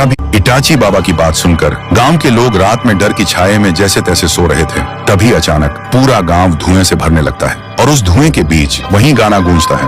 तभी इटाची बाबा की बात सुनकर गांव के लोग रात में डर की छाये में जैसे तैसे सो रहे थे। तभी अचानक पूरा गांव धुएं से भरने लगता है और उस धुएं के बीच वही गाना गूंजता है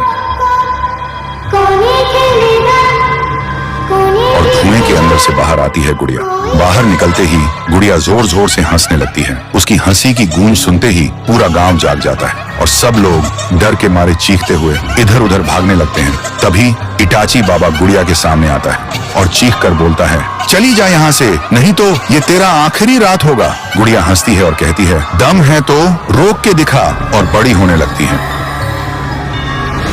और धुएं के अंदर से बाहर आती है गुड़िया। बाहर निकलते ही गुड़िया जोर जोर से हंसने लगती है। उसकी हंसी की गूंज सुनते ही पूरा गांव जाग जाता है और सब लोग डर के मारे चीखते हुए इधर उधर भागने लगते हैं। तभी इटाची बाबा गुड़िया के सामने आता है और चीख कर बोलता है, चली जा यहाँ से, नहीं तो ये तेरा आखिरी रात होगा। गुड़िया हंसती है और कहती है, दम है तो रोक के दिखा, और बड़ी होने लगती है।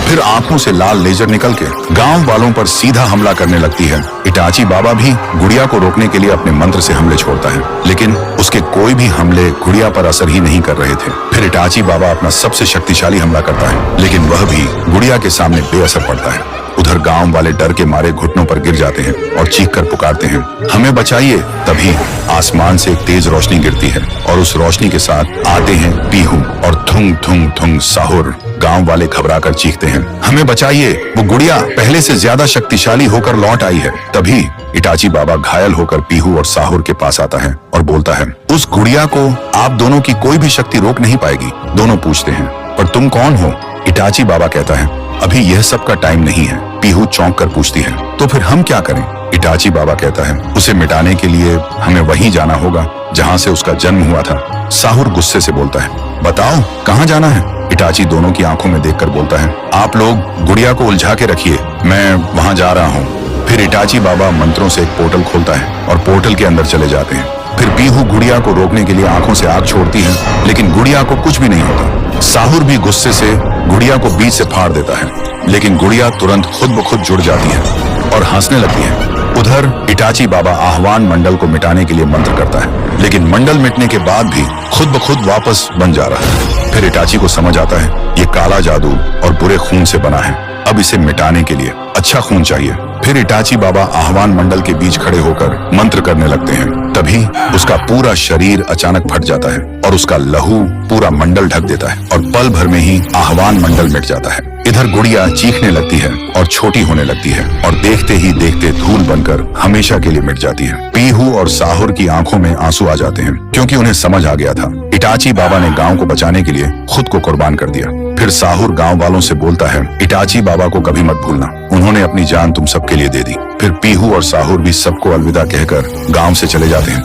फिर आंखों से लाल लेजर निकल के गांव वालों पर सीधा हमला करने लगती है। इटाची बाबा भी गुड़िया को रोकने के लिए अपने मंत्र से हमले छोड़ता है, लेकिन उसके कोई भी हमले गुड़िया पर असर ही नहीं कर रहे थे। फिर इटाची बाबा अपना सबसे शक्तिशाली हमला करता है, लेकिन वह भी गुड़िया के सामने बेअसर पड़ता है। उधर गांव वाले डर के मारे घुटनों पर गिर जाते हैं और चीख कर पुकारते हैं, हमें बचाइए। तभी आसमान से एक तेज रोशनी गिरती है और उस रोशनी के साथ आते हैं पीहू और थुंग थुंग थुंग साहुर। गांव वाले घबराकर चीखते हैं, हमें बचाइए, वो गुड़िया पहले से ज्यादा शक्तिशाली होकर लौट आई है। तभी इटाची बाबा घायल होकर पीहू और साहुर के पास आता है और बोलता है, उस गुड़िया को आप दोनों की कोई भी शक्ति रोक नहीं पाएगी। दोनों पूछते हैं, पर तुम कौन हो? इटाची बाबा कहता है, अभी यह सब का टाइम नहीं है। पीहू चौंक कर पूछती है, तो फिर हम क्या करें? इटाची बाबा कहता है, उसे मिटाने के लिए हमें वहीं जाना होगा जहाँ से उसका जन्म हुआ था। साहुर गुस्से से बोलता है, बताओ कहाँ जाना है? इटाची दोनों की आंखों में देखकर बोलता है, आप लोग गुड़िया को उलझा के रखिए, मैं वहाँ जा रहा हूँ। फिर इटाची बाबा मंत्रों से एक पोर्टल खोलता है और पोर्टल के अंदर चले जाते हैं। फिर पीहू गुड़िया को रोकने के लिए आंखों से आग छोड़ती है, लेकिन गुड़िया को कुछ भी नहीं होता। साहुर भी गुस्से से गुड़िया को बीच से फाड़ देता है, लेकिन गुड़िया तुरंत खुद ब खुद जुड़ जाती है और हंसने लगती है। उधर इटाची बाबा आह्वान मंडल को मिटाने के लिए मंत्र करता है, लेकिन मंडल मिटने के बाद भी खुद ब खुद वापस बन जा रहा है। फिर इटाची को समझ आता है, ये काला जादू और बुरे खून से बना है, अब इसे मिटाने के लिए अच्छा खून चाहिए। फिर इटाची बाबा आह्वान मंडल के बीच खड़े होकर मंत्र करने लगते हैं। तभी उसका पूरा शरीर अचानक फट जाता है और उसका लहू पूरा मंडल ढक देता है और पल भर में ही आह्वान मंडल मिट जाता है। इधर गुड़िया चीखने लगती है और छोटी होने लगती है और देखते ही देखते धूल बनकर हमेशा के लिए मिट जाती है। पीहू और साहुर की आंखों में आंसू आ जाते हैं, क्योंकि उन्हें समझ आ गया था इटाची बाबा ने गांव को बचाने के लिए खुद को कुर्बान कर दिया। फिर साहुर गांव वालों से बोलता है, इटाची बाबा को कभी मत भूलना, उन्होंने अपनी जान तुम सबके लिए दे दी। फिर पीहू और साहुर भी सबको अलविदा कहकर गांव से चले जाते हैं।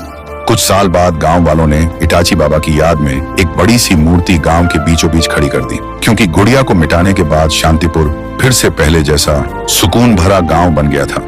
कुछ साल बाद गांव वालों ने इटाची बाबा की याद में एक बड़ी सी मूर्ति गांव के बीचों बीच खड़ी कर दी, क्योंकि गुड़िया को मिटाने के बाद शांतिपुर फिर से पहले जैसा सुकून भरा गांव बन गया था।